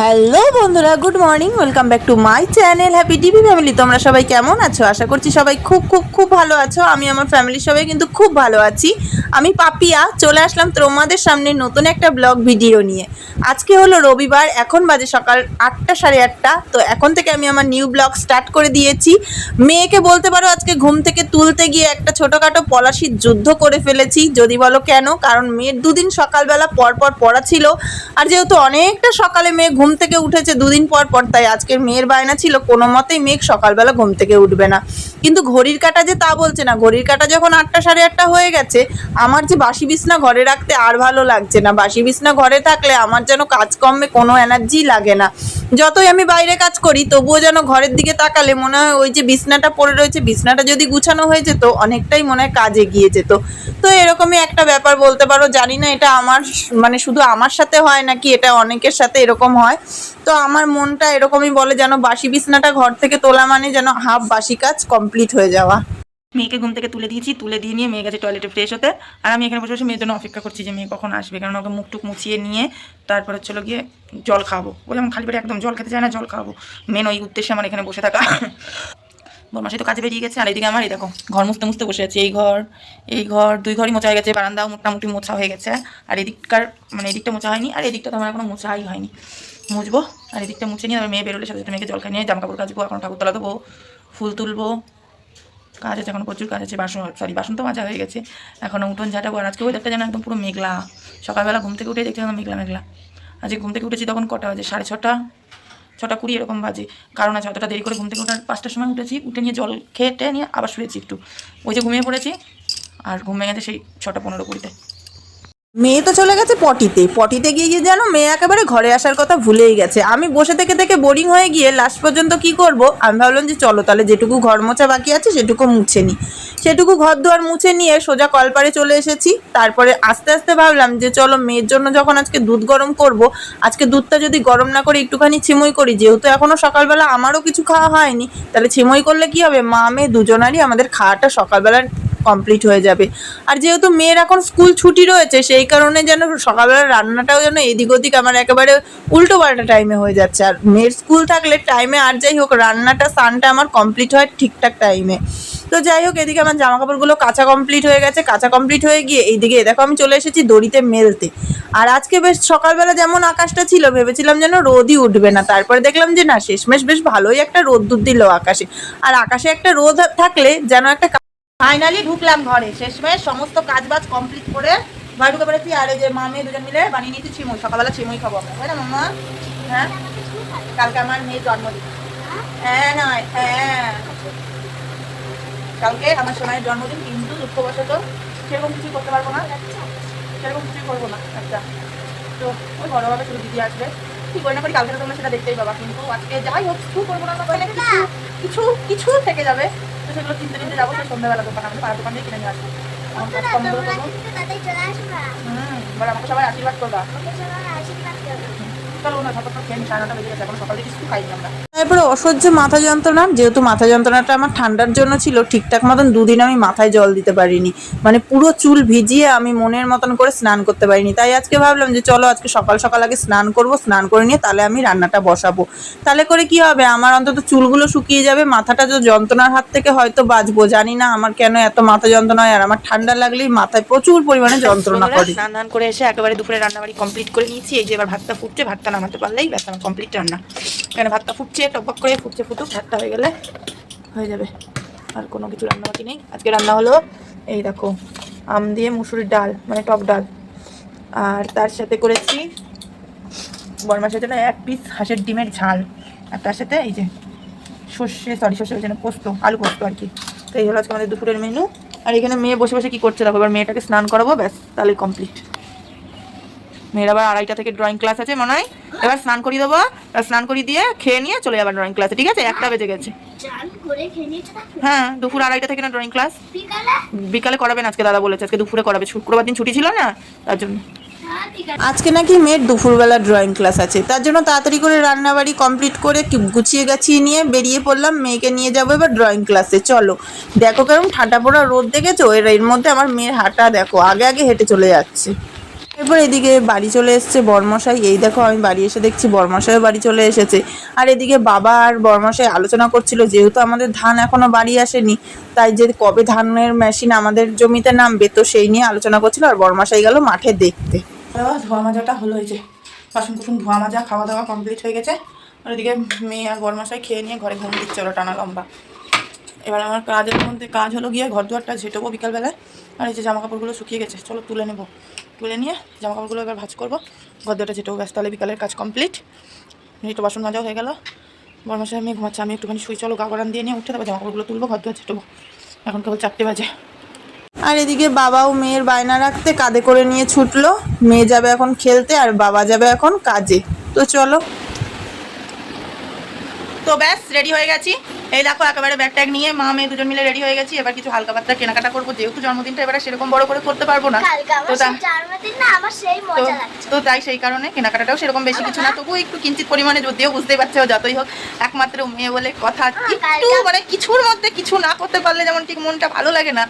Hello বন্ধুরা, good morning, welcome back to my channel happy TV family. তোমরা সবাই কেমন আছো? আশা করছি সবাই খুব খুব খুব ভালো আছো। আমি আমার ফ্যামিলির সবাই কিন্তু খুব ভালো আছি। আমি পাপিয়া চলে আসলাম তোমাদের সামনে নতুন একটা ব্লগ ভিডিও নিয়ে। আজকে হলো রবিবার, এখন বাজে সকাল 8টা, সাড়ে 8টা। তো এখন থেকে আমি আমার নিউ ব্লগ স্টার্ট করে দিয়েছি। মেয়েকে বলতে পারো আজকে ঘুম থেকে তুলতে গিয়ে একটা ছোটোখাটো পলাশির যুদ্ধ করে ফেলেছি। যদি বলো কেন, কারণ মেয়ের দুদিন সকালবেলা পর পর পড়া ছিল। আর যেহেতু অনেকটা সকালে মেয়ে ঘুম থেকে উঠেছে দুদিন পর পর, তাই আজকের মেয়ের বায়না ছিল কোনো মতেই মেয়ে সকালবেলা ঘুম থেকে উঠবে না। কিন্তু ঘড়ির কাঁটা যে তা বলছে না, ঘড়ির কাঁটা যখন 8টা, সাড়ে 8টা হয়ে গেছে, আমার যে বাসি বিছনা ঘরে রাখতে আর ভালো লাগছে না। বাসি বিছনা ঘরে থাকলে আমার যেন কাজকর্মে কোনো এনার্জি লাগে না। যতই আমি বাইরে কাজ করি তবুও যেন ঘরের দিকে তাকালে মনে হয় ওই যে বিছনাটা পড়ে রয়েছে, বিছনাটা যদি গুছানো হয়ে যেত অনেকটাই মনে হয় কাজ এগিয়ে যেত। তো এরকমই একটা ব্যাপার বলতে পারো। জানি না এটা আমার মানে শুধু আমার সাথে হয় নাকি এটা অনেকের সাথে এরকম হয়। তো আমার মনটা এরকমই বলে, যেন বাসি বিছনাটা ঘর থেকে তোলা মানে যেন হাফ বাসি কাজ কমপ্লিট হয়ে যাওয়া। মেয়েকে ঘুম থেকে তুলে দিয়েছি, তুলে দিয়ে নিয়ে মেয়ে গেছে টয়লেটে ফ্রেশ হতে। আর আমি এখানে বসে বসে মেয়ের জন্য অপেক্ষা করছি যে মেয়ে কখন আসবে, কারণ ওকে মুখ টুক মুছিয়ে নিয়ে তারপরে চলো গিয়ে জল খাবো। বলে আমি খালি পেটে একদম জল খেতে চাই না, জল খাবো। মেন ওই উদ্দেশ্যে আমার এখানে বসে থাকা। বরমাসি তো কাজে বেরিয়ে গেছে, আর এইদিকে আমার এই দেখো ঘর মুছতে মুছতে বসে আছি। এই ঘর দুই ঘরই মোছা হয়ে গেছে, বারান্দাও মোটামুটি মোছা হয়ে গেছে। আর এদিককার মানে এদিকটা মোছা হয়নি, আর এদিকটা তো আমার এখনো মোছাই হয়নি। মুছবো আর এদিকটা মুছে নিয়ে মেয়ে বেরোলে সাথে সাথে মেয়েকে জল খাই নিয়ে জামা কাপড় কাচবো, এখন ঠাকুরতলা দেবো, ফুল তুলবো। কাজ আছে, এখন প্রচুর কাজ আছে। বাসন তো মাজা হয়ে গেছে, এখনও উঠোন ঝাঁটাবো। আর আজকে ওয়েদারটা যেন একদম পুরো মেঘলা। সকালবেলা ঘুম থেকে উঠে দেখতে যেন মেঘলা মেঘলা। আজকে ঘুম থেকে উঠেছি তখন কটা বাজে, 6:30, 6:20 এরকম বাজে। কারণ আছে অতটা দেরি করে ঘুম থেকে ওঠার 5টার সময় উঠেছি, উঠে নিয়ে জল খেয়ে নিয়ে আবার শুয়েছি একটু, ওই যে ঘুমিয়ে পড়েছি। আর ঘুম ভেঙেছে সেই 6:15-20-তে। মেয়ে তো চলে গেছে পটিতে। পটিতে গিয়ে গিয়ে যেন মেয়ে একেবারে ঘরে আসার কথা ভুলেই গেছে। আমি বসে থেকে থেকে বোরিং হয়ে গিয়ে লাস্ট পর্যন্ত কি করব, আমি ভাবলাম যে চলো তাহলে যেটুকু ঘর মোছা বাকি আছে সেটুকু মুছে নিই। সেটুকু ঘর দুয়ার মুছে নিয়ে সোজা কলপারে চলে এসেছি। তারপরে আস্তে আস্তে ভাবলাম যে চলো মেয়ের জন্য যখন আজকে দুধ গরম করব, আজকে দুধটা যদি গরম না করে একটুখানি ছিমুই করি, যেহেতু এখনও সকালবেলা আমারও কিছু খাওয়া হয়নি, তাহলে ছিমুই করলে কি হবে, মা মেয়ে দুজনারই আমাদের খাওয়াটা সকালবেলা কমপ্লিট হয়ে যাবে। আর যেহেতু মেয়ের এখন স্কুল ছুটি রয়েছে, সেই কারণে যেন সকালবেলা রান্নাটাও যেন এদিক ওদিক আমার একেবারে উল্টো পাল্টা টাইমে হয়ে যাচ্ছে। আর মেয়ের স্কুল থাকলে টাইমে আর যাই হোক রান্নাটা স্নানটা আমার কমপ্লিট হয় ঠিকঠাক টাইমে। তো যাই হোক, এদিকে আমার জামা কাপড়গুলো কাঁচা কমপ্লিট হয়ে গেছে। কাঁচা কমপ্লিট হয়ে গিয়ে এইদিকে দেখো আমি চলে এসেছি দড়িতে মেলতে। আর আজকে বেশ সকালবেলা যেমন আকাশটা ছিল, ভেবেছিলাম যেন রোদই উঠবে না, তারপরে দেখলাম যে না, শেষমেশ বেশ ভালোই একটা রোদ দিল আকাশে। আর আকাশে একটা রোদ থাকলে যেন একটা। ফাইনালি ঢুকলাম ঘরে, শেষমেশ সমস্ত কাজ বাজ কমপ্লিট করে ঘরে ঢুকে পড়েছি। আর এই যে মা মেয়ে দুজন মিলে বানিয়ে নিয়েছি ছিমুই। সকালবেলা ছিমুই খাবো আমরা, তাই না মামা? হ্যাঁ, কালকে আমার মেয়ের জন্মদিন। হ্যাঁ নয়, হ্যাঁ কালকে আমার সোনাইয়ের জন্মদিন, কিন্তু দুঃখবশত সেরকম কিছুই করতে পারবো না, সেরকম কিছুই করবো না। আচ্ছা, তো ওই বড়োভাবে শুধু দিদি আসবে, কি করি না করি কালকে তোমরা সেটা দেখতেই পাবা। কিন্তু আজকে যাই হোক কিছু করবো না, কিছু কিছু থেকে যাবে। তো সেগুলো কিনতে কিনতে যাবো, সেই সন্ধ্যাবেলা দোকান আমাদের পাড়ার দোকান দিয়ে কিনে নিয়ে আসবো। এবার আমাকে সবাই আশীর্বাদ করবা। চলো না, ঝটপট খেয়ে নি, 9:30 বেজে গেছে, এখন সকাল থেকে কিছু খাইনি আমরা। তারপরে অসহ্য মাথা যন্ত্রণা, যেহেতু মাথা যন্ত্রণাটা আমার ঠান্ডার জন্য ছিল, ঠিকঠাক মতন দুদিন আমি মাথায় জল দিতে পারিনি, মানে পুরো চুল ভিজিয়ে আমি মনের মতন করে স্নান করতে পারিনি। তাই আজকে ভাবলাম যে চলো আজকে সকাল সকাল আগে স্নান করব, স্নান করে নিয়ে তাহলে আমি রান্নাটা বসাবো। তাহলে করে কি হবে, আমার অন্তত চুলগুলো শুকিয়ে যাবে, মাথাটা যে যন্ত্রণার হাত থেকে হয়তো বাঁচবো। জানি না আমার কেন এত মাথা যন্ত্রণা হয়, আর আমার ঠান্ডা লাগলেই মাথায় প্রচুর পরিমাণে যন্ত্রণা করে। স্নান করে এসে একেবারে দুপুরে রান্নাবাড়ি কমপ্লিট করে নিয়েছি। এই যে এবার ভাতটা ফুটছে, ভাতটা নামাতে পারলেই ব্যাস আমার কমপ্লিট রান্না। এখানে ভাতটা ফুটছে, টকবক করে ফুটছে, ফুটুক, ভাতটা হয়ে গেলে হয়ে যাবে। আর কোনো কিছু রান্না বাকি নেই। আজকে রান্না হলো এই দেখো আম দিয়ে মুসুরির ডাল, মানে টক ডাল। আর তার সাথে করেছি বরমাসের জন্য 1 পিস হাঁসের ডিমের ঝাল। আর তার সাথে এই যে সর্ষের জন্য পোস্ত, আলু পোস্ত আর কি। তো এই হলো আজকে আমাদের দুপুরের মেনু। আর এখানে মেয়ে বসে বসে কি করছে দেখো, এবার মেয়েটাকে স্নান করাবো, ব্যাস তাহলেই কমপ্লিট। মেয়ের আবার 2:30 থেকে ড্রয়িং ক্লাস আছে মনে হয়, এবার স্নান করিয়ে দেবো। স্নান করিয়ে দিয়ে খেয়ে নিয়ে চলে যাবার ড্রয়িং ক্লাসে, ঠিক আছে? 1টা বেজে গেছে। হ্যাঁ, দুপুর 2:30 থেকে না ড্রয়িং ক্লাস। বিকালে করাবেন আজকে, দাদা বলেছে আজকে দুপুরে করাবে, শুক্রবার দিন ছুটি ছিল না তার জন্য। আজকে নাকি মেয়ের দুপুরবেলা ড্রয়িং ক্লাস আছে, তার জন্য তাড়াতাড়ি করে রান্নাবাড়ি কমপ্লিট করে গুছিয়ে গাছিয়ে নিয়ে বেরিয়ে পড়লাম। মেয়েকে নিয়ে যাবো এবার ড্রয়িং ক্লাসে। চলো দেখো কেমন ঠান্ডা পড়া রোদ দেখেছো, এর মধ্যে আমার মেয়ের হাঁটা দেখো, আগে আগে হেঁটে চলে যাচ্ছে। এরপর এদিকে বাড়ি চলে এসেছে বরমশাই। এই দেখো আমি বাড়ি এসে দেখছি বরমশাইও বাড়ি চলে এসেছে। আর এদিকে বাবা আর বরমশাই আলোচনা করছিল, যেহেতু আমাদের ধান এখনো বাড়ি আসেনি, তাই যে কবে ধানের মেশিন আমাদের জমিতে নামবে, তো সেই নিয়ে আলোচনা করছিল। আর বরমশাই গেল মাঠে দেখতে। ধোয়া মাজাটা হলো, এই যে বাসন কুসুন ধোয়া মাজা, খাওয়া দাওয়া কমপ্লিট হয়ে গেছে। আর ওদিকে মেয়ে আর বরমশাই খেয়ে নিয়ে ঘরে ঘুম দিচ্ছে, ওরা টানা লম্বা। এবার আমার কাজের মধ্যে কাজ হলো গিয়ে ঘর দুয়ারটা ঝেঁটবো বিকালবেলায়। আর এই যে জামা কাপড়গুলো শুকিয়ে গেছে, চলো তুলে নেবো, তুলে নিয়ে জামা কাপড়গুলো এবার ভাঁজ করবো, ঘর দুয়ারটা ঝেঁটবো, ব্যাস তাহলে বিকালের কাজ কমপ্লিট। একটু বাসন মাজাও হয়ে গেল। বরমশাই মেয়ে ঘুমাচ্ছে, আমি একটুখানি শুই, চলো গা গরম দিয়ে নিয়ে উঠে তারপর জামা কাপড়গুলো তুলবো, ঘর দুয়ার ঝেঁটবো। এখন কেবল 4টে বাজে। আর এদিকে বাবাও মেয়ের বায়না রাখতে কাঁধে করে নিয়ে ছুটলো। মেয়ে যাবে এখন খেলতে আর বাবা যাবে এখন কাজে। তো চলো। তো ব্যাস রেডি হয়ে গেছি, এই দেখো একেবারে ব্যাগ ট্যাগ নিয়ে মা মেয়ে দুজন মিলে রেডি হয়ে গেছি। এবার কিছু হালকা পাতলা কেনাকাটা করবো, যেহেতু জন্মদিনটা এবারে সেরকম বড় করে করতে পারবো না, তো তাই সেই কারণে কেনাকাটাটাও সেরকম বেশি কিছু না, তবুও একটু কিঞ্চিত পরিমাণে, যদিও বুঝতেই পারছো যতই হোক একমাত্র মেয়ে বলে কথা, একটু মানে কিছুর মধ্যে কিছু না করতে পারলে যেমন ঠিক মনটা ভালো লাগে না,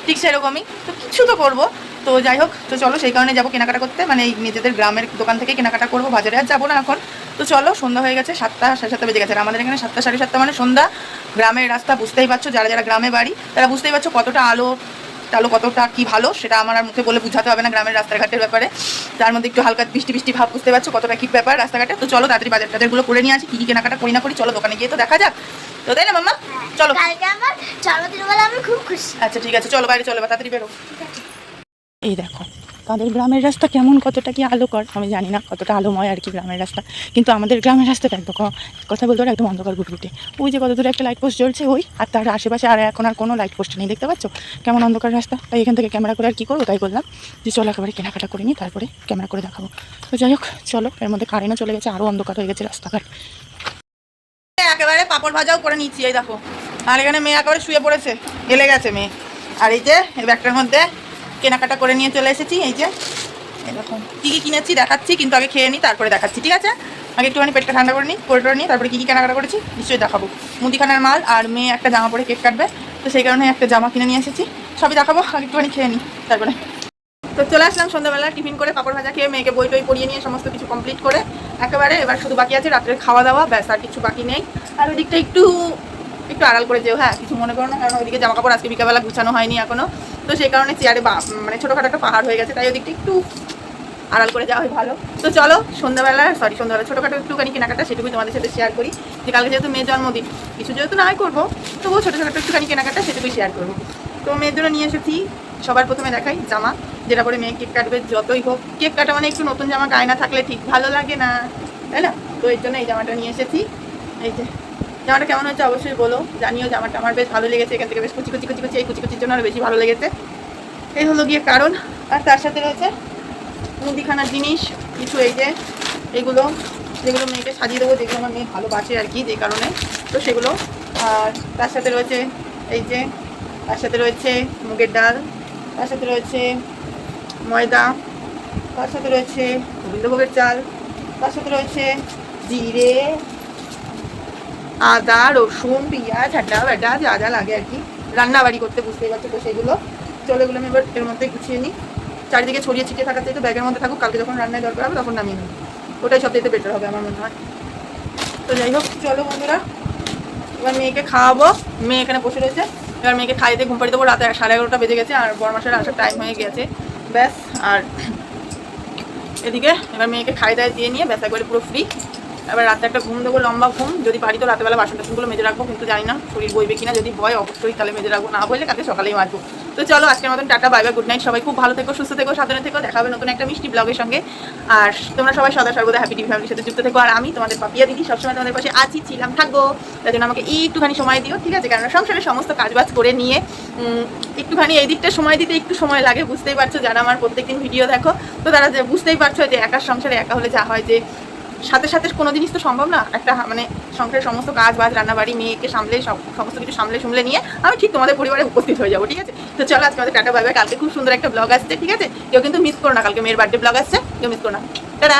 ঠিক সেরকমই তো কিছু তো করবো। তো যাই হোক, তো চলো সেই কারণে যাবো কেনাকাটা করতে, মানে এই নিজেদের গ্রামের দোকান থেকে কেনাকাটা করবো, বাজারে আর যাবো না এখন। তো চলো, সন্ধ্যা হয়ে গেছে, 7টা সাড়ে 7টা বেজে গেছে। আর আমাদের এখানে 7টা সাড়ে 7টা মানে সন্ধ্যা। গ্রামের রাস্তা বুঝতেই পারছো, যারা যারা গ্রামে বাড়ি তারা বুঝতেই পারছো কতটা আলো টালো, কতটা কি ভালো, সেটা আমার আর মুখে বলে বোঝাতে হবে না গ্রামের রাস্তাঘাটের ব্যাপারে। তার মধ্যে একটু হালকা বৃষ্টি বৃষ্টি ভাব, বুঝতে পারছো কতটা কি ব্যাপার রাস্তাঘাটে। তো চলো তাড়াতাড়ি বাজার টাজারগুলো করে নিয়ে আসি, কী কী কেনাকাটা করি না করি, চলো দোকানে গিয়ে তো দেখা যাক, তো তাই না মাম্মা? চলো, কালকে আমার জন্মদিন বলে আমি খুব খুশি। আচ্ছা ঠিক আছে, চলো বাইরে চলো, তাড়াতাড়ি বেরো। এই দেখো তাদের গ্রামের রাস্তা কেমন, কতটা কি আলোকর আমি জানি না, কতটা আলোময় আর কি গ্রামের রাস্তা, কিন্তু আমাদের গ্রামের রাস্তাটা একদম কথা বলতে একদম অন্ধকার ঘুটঘুটে। ওই যে কত দূরে একটা লাইট পোস্ট জ্বলছে, ওই আর তার আশেপাশে আর এখন আর কোনো লাইট পোস্ট নেই, দেখতে পাচ্ছ কেমন অন্ধকার রাস্তা। তাই এখান থেকে ক্যামেরা করে আর কী করবো, তাই বললাম যে চলো একেবারে কেনাকাটা করে নিই, তারপরে ক্যামেরা করে দেখাবো। তো যাই হোক চলো, এর মধ্যে কারেন্টও চলে গেছে, আরও অন্ধকার হয়ে গেছে রাস্তাঘাট। একেবারে পাপড় ভাজাও করে নিচ্ছি, এই দেখো। আর এখানে মেয়ে একেবারে শুয়ে পড়েছে, গেলে গেছে মেয়ে। আর এই যে এই ব্যাগটার মধ্যে কেনাকাটা করে নিয়ে চলে এসেছি, এই যে এরকম কী কী কিনেছি দেখাচ্ছি, কিন্তু আগে খেয়ে নিই তারপরে দেখাচ্ছি, ঠিক আছে? আগে একটুখানি পেটটা ঠান্ডা করে নিই, করে নিই, তারপরে কী কী কেনাকাটা করেছি নিশ্চয়ই দেখাবো। মুদিখানার মাল, আর মেয়ে একটা জামা পরে কেক কাটবে, তো সেই কারণে একটা জামা কিনে নিয়ে এসেছি, সবই দেখাবো। আগে একটুখানি খেয়ে নিই তারপরে। তো চলে আসলাম সন্ধ্যাবেলা, টিফিন করে পাপড় ভাজা খেয়ে মেয়েকে বই টই পড়িয়ে নিয়ে সমস্ত কিছু কমপ্লিট করে একেবারে এবার শুধু বাকি আছে রাত্রের খাওয়া দাওয়া, ব্যাস আর কিছু বাকি নেই। আর ওই দিকটা একটু একটু আড়াল করে যেও, হ্যাঁ কিছু মনে করো না, কারণ ওইদিকে জামা কাপড় আজকে বিকালবেলা গুছানো হয়নি এখনো, তো সেই কারণে চেয়ারে মানে ছোটোখাটো একটা পাহাড় হয়ে গেছে, তাই ওদিকটা একটু আড়াল করে যাওয়া হয় ভালো। তো চলো সন্ধ্যাবেলা ছোটোখাটো একটুখানি কেনাকাটা সেটুকুই তোমাদের সাথে শেয়ার করি, যে কালকে যেহেতু মেয়ের জন্মদিন, কিছু যেহেতু নাই করবো, তবুও ছোটো একটুখানি কেনাকাটা সেটুকুই শেয়ার করবো। তো মেয়ের জন্য নিয়ে এসেছি, সবার প্রথমে দেখাই জামা, যেটা পরে মেয়ে কেক কাটবে, যতই হোক কেক কাটা মানে একটু নতুন জামা গায়ে না থাকলে ঠিক ভালো লাগে না, তাই না? তো এর জন্য এই জামাটা নিয়ে এসেছি। এই যে জামাটা কেমন হচ্ছে অবশ্যই বলো, জানিও। জামাটা আমার বেশ ভালো লেগেছে, এখান থেকে বেশ কুচি এই কুচির জন্য আরও বেশি ভালো লেগেছে, এই হলো গিয়ে কারণ। আর তার সাথে রয়েছে মুদিখানার জিনিস কিছু, এই যে এগুলো, যেগুলো মেয়েকে সাজিয়ে দেবো, যেগুলো আমার মেয়ে ভালোবাসে আর কি, যে কারণে, তো সেগুলো। আর তার সাথে রয়েছে এই যে, তার সাথে রয়েছে মুগের ডাল, তার সাথে রয়েছে ময়দা, তার সাথে রয়েছে গোবিন্দভোগের চাল, তার সাথে রয়েছে জিরে, আদা, রসুন, পেঁয়াজ, ঝাঁটা ব্যাটা যা যা লাগে আর কি রান্নাবাড়ি করতে, বুঝতেই পারছো। তো সেগুলো চলো, এগুলো আমি এবার এর মধ্যে গুছিয়ে নিই, চারিদিকে ছড়িয়ে ছিটিয়ে থাকার চাইতে ব্যাগের মধ্যে থাকুক, কালকে যখন রান্নায় দরকার হবে তখন নামিয়ে নেব, ওটাই সবথেকে বেটার হবে আমার মনে হয়। তো যাই হোক চলো বন্ধুরা, এবার মেয়েকে খাওয়াবো, মেয়ে এখানে বসে রয়েছে, এবার মেয়েকে খাইয়ে দিয়ে ঘুম পাড়িয়ে দেবো, রাতে 11:30 বেজে গেছে, আর বড়মাসের আসার টাইম হয়ে গেছে, ব্যাস। আর এদিকে এবার মেয়েকে খাই দায় দিয়ে নিয়ে ব্যাস একবারে পুরো ফ্রি। এবার রাতে একটা ঘুম দেবো, লম্বা ঘুম, যদি পারি তো রাতেবেলা বাসন টাসনগুলো মেজে রাখবো, কিন্তু জানি না শরীর বইবে কিনা, যদি বয় অবশ্যই তাহলে মেজে রাখবো, না বললে কালকে সকালেই মাজবো। তো চলো আজকের মতন tata, bye bye, good night, সবাই খুব ভালো থেকো, সুস্থ থেকো, সাবধানে থেকো, দেখা হবে নতুন একটা মিষ্টি ব্লগের সঙ্গে। আর তোমরা সবাই সদা সর্বদা হ্যাপি টিভি ফ্যামিলির সাথে যুক্ত থেকো, আর আমি তোমাদের পাপিয়া দিদি সবসময় তোমাদের পাশে আছি, ছিলাম, থাকবো। তার জন্য আমাকে একটুখানি সময় দিও, ঠিক আছে? কারণ সংসারের সমস্ত কাজবাজ করে নিয়ে একটুখানি এই দিকটা সময় দিতে একটু সময় লাগে, বুঝতেই পারছো। যারা আমার প্রত্যেকদিন ভিডিও দেখো, তো তারা বুঝতেই পারছো যে একার সংসারে একা হলে যা হয়, যে সাথে সাথে কোনো জিনিস তো সম্ভব না, একটা মানে সংসারের সমস্ত কাজ বাজ, রান্নাবাড়ি, মেয়েকে সামলে সমস্ত কিছু সামলে নিয়ে আমি ঠিক তোমাদের পরিবারে উপস্থিত হয়ে যাবো, ঠিক আছে? তো চলো আজকে আমাদের টাটা বাই বাই, কালকে খুব সুন্দর একটা ব্লগ আসছে, ঠিক আছে? কেউ কিন্তু মিস করো না, কালকে মেয়ের বার্থডে ব্লগ আসছে, কেউ মিস করো না, টাটা।